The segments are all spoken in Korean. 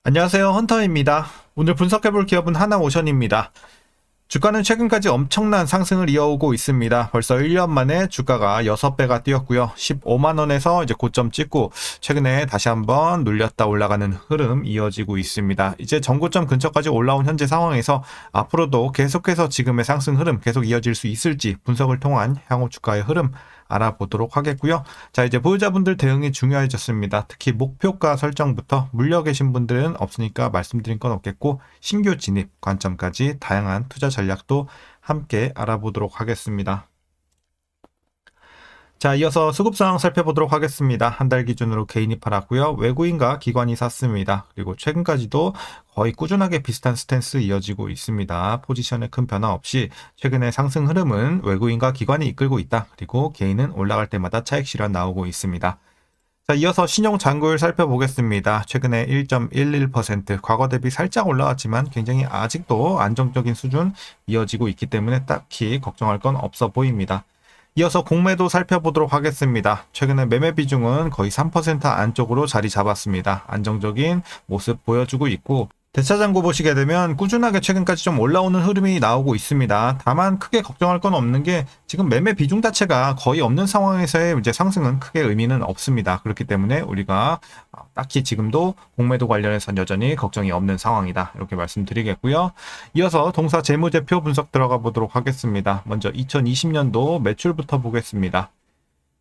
안녕하세요, 헌터입니다. 오늘 분석해볼 기업은 하나오션입니다. 주가는 최근까지 엄청난 상승을 이어오고 있습니다. 벌써 1년 만에 주가가 6배가 뛰었고요. 15만원에서 이제 고점 찍고 최근에 다시 한번 눌렸다 올라가는 흐름 이어지고 있습니다. 이제 전고점 근처까지 올라온 현재 상황에서 앞으로도 계속해서 지금의 상승 흐름 계속 이어질 수 있을지 분석을 통한 향후 주가의 흐름 알아보도록 하겠고요. 자, 이제 보유자분들 대응이 중요해졌습니다. 특히 목표가 설정부터 물려 계신 분들은 없으니까 말씀드린 건 없겠고, 신규 진입 관점까지 다양한 투자 전략도 함께 알아보도록 하겠습니다. 자, 이어서 수급 상황 살펴보도록 하겠습니다. 한 달 기준으로 개인이 팔았고요. 외국인과 기관이 샀습니다. 그리고 최근까지도 거의 꾸준하게 비슷한 스탠스 이어지고 있습니다. 포지션에 큰 변화 없이 최근의 상승 흐름은 외국인과 기관이 이끌고 있다. 그리고 개인은 올라갈 때마다 차익 실현 나오고 있습니다. 자, 이어서 신용 잔고율 살펴보겠습니다. 최근에 1.11%, 과거 대비 살짝 올라왔지만 굉장히 아직도 안정적인 수준 이어지고 있기 때문에 딱히 걱정할 건 없어 보입니다. 이어서 공매도 살펴보도록 하겠습니다. 최근에 매매 비중은 거의 3% 안쪽으로 자리 잡았습니다. 안정적인 모습 보여주고 있고, 대차잔고 보시게 되면 꾸준하게 최근까지 좀 올라오는 흐름이 나오고 있습니다. 다만 크게 걱정할 건 없는 게 지금 매매 비중 자체가 거의 없는 상황에서의 이제 상승은 크게 의미는 없습니다. 그렇기 때문에 우리가 딱히 지금도 공매도 관련해서는 여전히 걱정이 없는 상황이다. 이렇게 말씀드리겠고요. 이어서 동사 재무제표 분석 들어가 보도록 하겠습니다. 먼저 2020년도 매출부터 보겠습니다.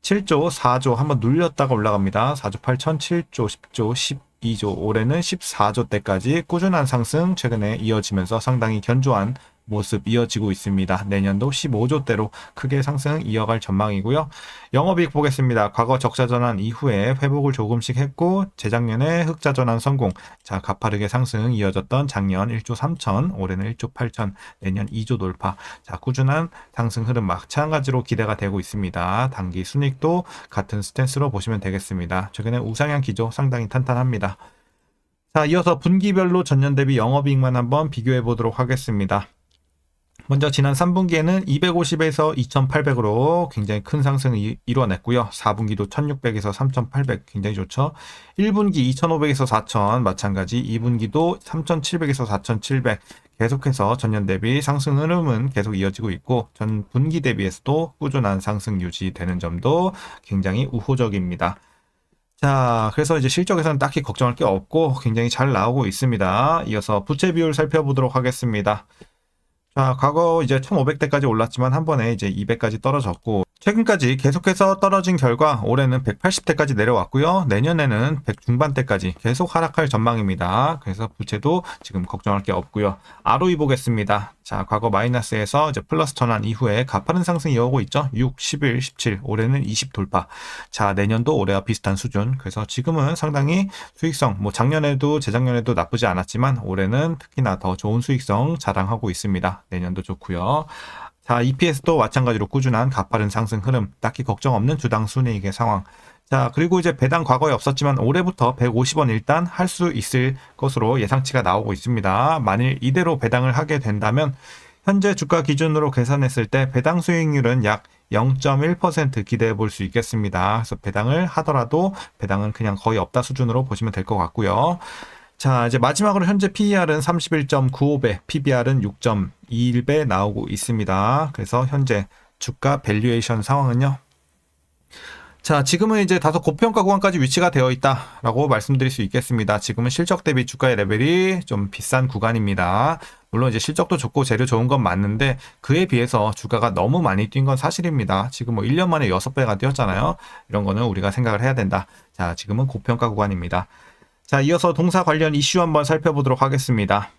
7조, 4조 한번 눌렸다가 올라갑니다. 4조 8천, 7조, 10조, 12조, 올해는 14조 대까지 꾸준한 상승 최근에 이어지면서 상당히 견조한 모습 이어지고 있습니다. 내년도 15조대로 크게 상승 이어갈 전망이고요. 영업이익 보겠습니다. 과거 적자 전환 이후에 회복을 조금씩 했고, 재작년에 흑자 전환 성공. 자, 가파르게 상승 이어졌던 작년 1조 3천, 올해는 1조 8천, 내년 2조 돌파. 자, 꾸준한 상승 흐름 마찬가지로 기대가 되고 있습니다. 단기 순이익도 같은 스탠스로 보시면 되겠습니다. 최근에 우상향 기조 상당히 탄탄합니다. 자, 이어서 분기별로 전년 대비 영업이익만 한번 비교해 보도록 하겠습니다. 먼저 지난 3분기에는 250에서 2800으로 굉장히 큰 상승을 이뤄냈고요. 4분기도 1600에서 3800 굉장히 좋죠. 1분기 2500에서 4000 마찬가지, 2분기도 3700에서 4700 계속해서 전년 대비 상승 흐름은 계속 이어지고 있고, 전 분기 대비해서도 꾸준한 상승 유지되는 점도 굉장히 우호적입니다. 자, 그래서 이제 실적에서는 딱히 걱정할 게 없고 굉장히 잘 나오고 있습니다. 이어서 부채 비율 살펴보도록 하겠습니다. 자, 과거 이제 1500대까지 올랐지만 한 번에 이제 200까지 떨어졌고, 최근까지 계속해서 떨어진 결과 올해는 180대까지 내려왔고요. 내년에는 100 중반대까지 계속 하락할 전망입니다. 그래서 부채도 지금 걱정할 게 없고요. ROE 보겠습니다. 자, 과거 마이너스에서 이제 플러스 전환 이후에 가파른 상승 이어오고 있죠. 6, 11, 17, 올해는 20 돌파. 자, 내년도 올해와 비슷한 수준. 그래서 지금은 상당히 수익성, 뭐 작년에도 재작년에도 나쁘지 않았지만 올해는 특히나 더 좋은 수익성 자랑하고 있습니다. 내년도 좋고요. 자, EPS도 마찬가지로 꾸준한 가파른 상승 흐름, 딱히 걱정 없는 주당 순이익의 상황. 자, 그리고 이제 배당 과거에 없었지만 올해부터 150원 일단 할 수 있을 것으로 예상치가 나오고 있습니다. 만일 이대로 배당을 하게 된다면 현재 주가 기준으로 계산했을 때 배당 수익률은 약 0.1% 기대해 볼 수 있겠습니다. 그래서 배당을 하더라도 배당은 그냥 거의 없다 수준으로 보시면 될 것 같고요. 자, 이제 마지막으로 현재 PER은 31.95배, PBR은 6.21배 나오고 있습니다. 그래서 현재 주가 밸류에이션 상황은요. 자, 지금은 이제 다소 고평가 구간까지 위치가 되어 있다라고 말씀드릴 수 있겠습니다. 지금은 실적 대비 주가의 레벨이 좀 비싼 구간입니다. 물론 이제 실적도 좋고 재료 좋은 건 맞는데 그에 비해서 주가가 너무 많이 뛴 건 사실입니다. 지금 뭐 1년 만에 6배가 뛰었잖아요. 이런 거는 우리가 생각을 해야 된다. 자, 지금은 고평가 구간입니다. 자, 이어서 동사 관련 이슈 한번 살펴보도록 하겠습니다.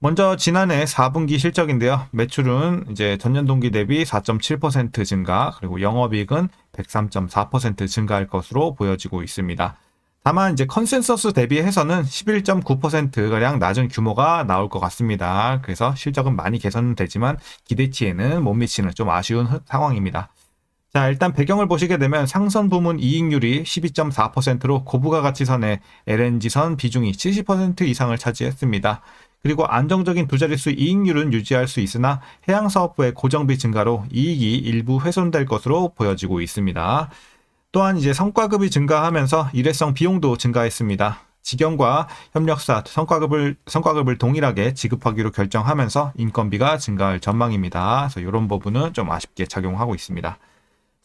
먼저 지난해 4분기 실적인데요. 매출은 이제 전년 동기 대비 4.7% 증가, 그리고 영업이익은 103.4% 증가할 것으로 보여지고 있습니다. 다만 이제 컨센서스 대비해서는 11.9%가량 낮은 규모가 나올 것 같습니다. 그래서 실적은 많이 개선되지만 기대치에는 못 미치는 좀 아쉬운 상황입니다. 자, 일단 배경을 보시게 되면 상선 부문 이익률이 12.4%로 고부가가치선의 LNG선 비중이 70% 이상을 차지했습니다. 그리고 안정적인 두 자릿수 이익률은 유지할 수 있으나 해양사업부의 고정비 증가로 이익이 일부 훼손될 것으로 보여지고 있습니다. 또한 이제 성과급이 증가하면서 일회성 비용도 증가했습니다. 직영과 협력사 성과급을 동일하게 지급하기로 결정하면서 인건비가 증가할 전망입니다. 그래서 이런 부분은 좀 아쉽게 작용하고 있습니다.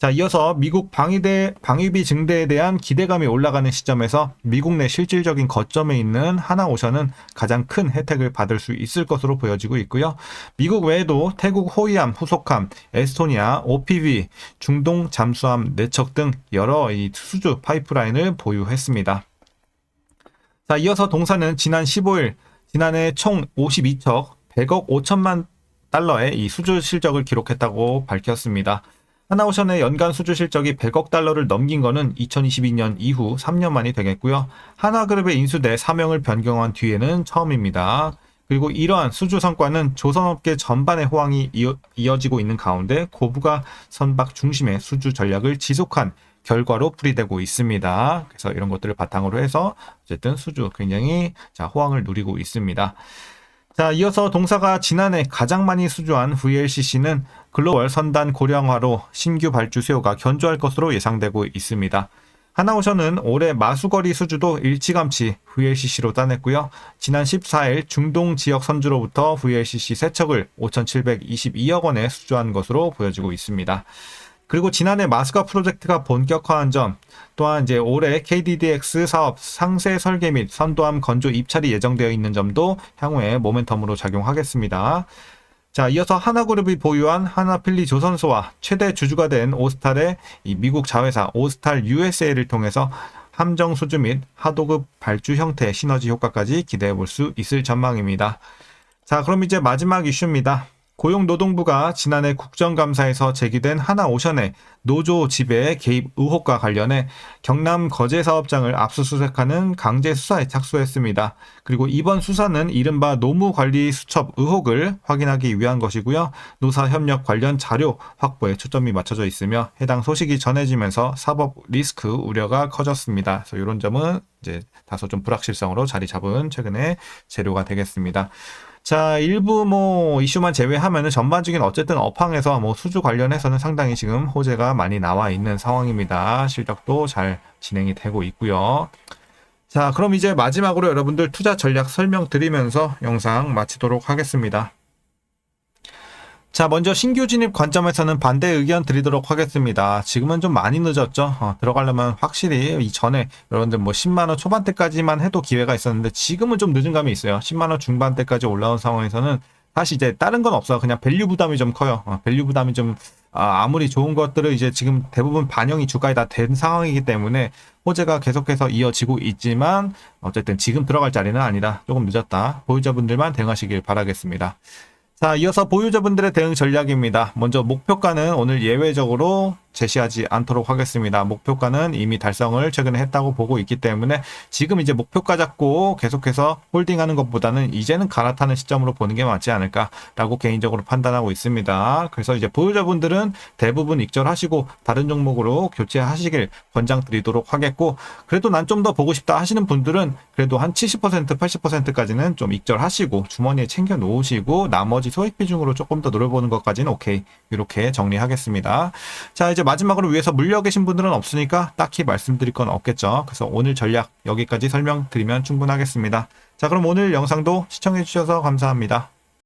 자, 이어서 미국 방위비 증대에 대한 기대감이 올라가는 시점에서 미국 내 실질적인 거점에 있는 하나오션은 가장 큰 혜택을 받을 수 있을 것으로 보여지고 있고요. 미국 외에도 태국 호위함, 후속함, 에스토니아, OPV, 중동 잠수함 4척 등 여러 이 수주 파이프라인을 보유했습니다. 자, 이어서 동사는 지난 15일, 지난해 총 52척 100억 5천만 달러의 이 수주 실적을 기록했다고 밝혔습니다. 하나오션의 연간 수주 실적이 100억 달러를 넘긴 것은 2022년 이후 3년 만이 되겠고요. 하나그룹에 인수돼 사명을 변경한 뒤에는 처음입니다. 그리고 이러한 수주 성과는 조선업계 전반의 호황이 이어지고 있는 가운데 고부가 선박 중심의 수주 전략을 지속한 결과로 풀이되고 있습니다. 그래서 이런 것들을 바탕으로 해서 어쨌든 수주 굉장히 호황을 누리고 있습니다. 자, 이어서 동사가 지난해 가장 많이 수주한 VLCC는 글로벌 선단 고령화로 신규 발주 수요가 견조할 것으로 예상되고 있습니다. 하나오션은 올해 마수거리 수주도 일찌감치 VLCC로 따냈고요. 지난 14일 중동 지역 선주로부터 VLCC 3척을 5,722억 원에 수주한 것으로 보여지고 있습니다. 그리고 지난해 마스가 프로젝트가 본격화한 점, 또한 이제 올해 KDDX 사업 상세 설계 및 선도함 건조 입찰이 예정되어 있는 점도 향후에 모멘텀으로 작용하겠습니다. 자, 이어서 하나그룹이 보유한 하나필리 조선소와 최대 주주가 된 오스탈의 이 미국 자회사 오스탈 USA를 통해서 함정 수주 및 하도급 발주 형태 시너지 효과까지 기대해 볼 수 있을 전망입니다. 자, 그럼 이제 마지막 이슈입니다. 고용노동부가 지난해 국정감사에서 제기된 하나오션의 노조 지배 개입 의혹과 관련해 경남 거제 사업장을 압수수색하는 강제 수사에 착수했습니다. 그리고 이번 수사는 이른바 노무관리 수첩 의혹을 확인하기 위한 것이고요. 노사협력 관련 자료 확보에 초점이 맞춰져 있으며 해당 소식이 전해지면서 사법 리스크 우려가 커졌습니다. 그래서 이런 점은 이제 다소 좀 불확실성으로 자리 잡은 최근의 재료가 되겠습니다. 자, 일부 이슈만 제외하면은 전반적인 어쨌든 업황에서 수주 관련해서는 상당히 지금 호재가 많이 나와 있는 상황입니다. 실적도 잘 진행이 되고 있고요. 자, 그럼 이제 마지막으로 여러분들 투자 전략 설명드리면서 영상 마치도록 하겠습니다. 자, 먼저 신규 진입 관점에서는 반대 의견 드리도록 하겠습니다. 지금은 좀 많이 늦었죠. 들어가려면 확실히 이전에 여러분들 10만원 초반대까지만 해도 기회가 있었는데 지금은 좀 늦은 감이 있어요. 10만원 중반대까지 올라온 상황에서는 사실 이제 다른 건 없어요. 그냥 밸류 부담이 좀 커요. 밸류 부담이 좀 아무리 좋은 것들을 이제 지금 대부분 반영이 주가에 다 된 상황이기 때문에 호재가 계속해서 이어지고 있지만 어쨌든 지금 들어갈 자리는 아니다. 조금 늦었다. 보유자분들만 대응하시길 바라겠습니다. 자, 이어서 보유자분들의 대응 전략입니다. 먼저 목표가는 오늘 예외적으로 제시하지 않도록 하겠습니다. 목표가는 이미 달성을 최근에 했다고 보고 있기 때문에 지금 이제 목표가 잡고 계속해서 홀딩하는 것보다는 이제는 갈아타는 시점으로 보는 게 맞지 않을까라고 개인적으로 판단하고 있습니다. 그래서 이제 보유자분들은 대부분 익절하시고 다른 종목으로 교체하시길 권장드리도록 하겠고, 그래도 난 좀 더 보고 싶다 하시는 분들은 그래도 한 70%, 80%까지는 좀 익절하시고 주머니에 챙겨 놓으시고 나머지 소액 비중으로 조금 더 노려보는 것까지는 오케이. 이렇게 정리하겠습니다. 자, 이제 마지막으로 위에서 물려 계신 분들은 없으니까 딱히 말씀드릴 건 없겠죠. 그래서 오늘 전략 여기까지 설명드리면 충분하겠습니다. 자, 그럼 오늘 영상도 시청해 주셔서 감사합니다.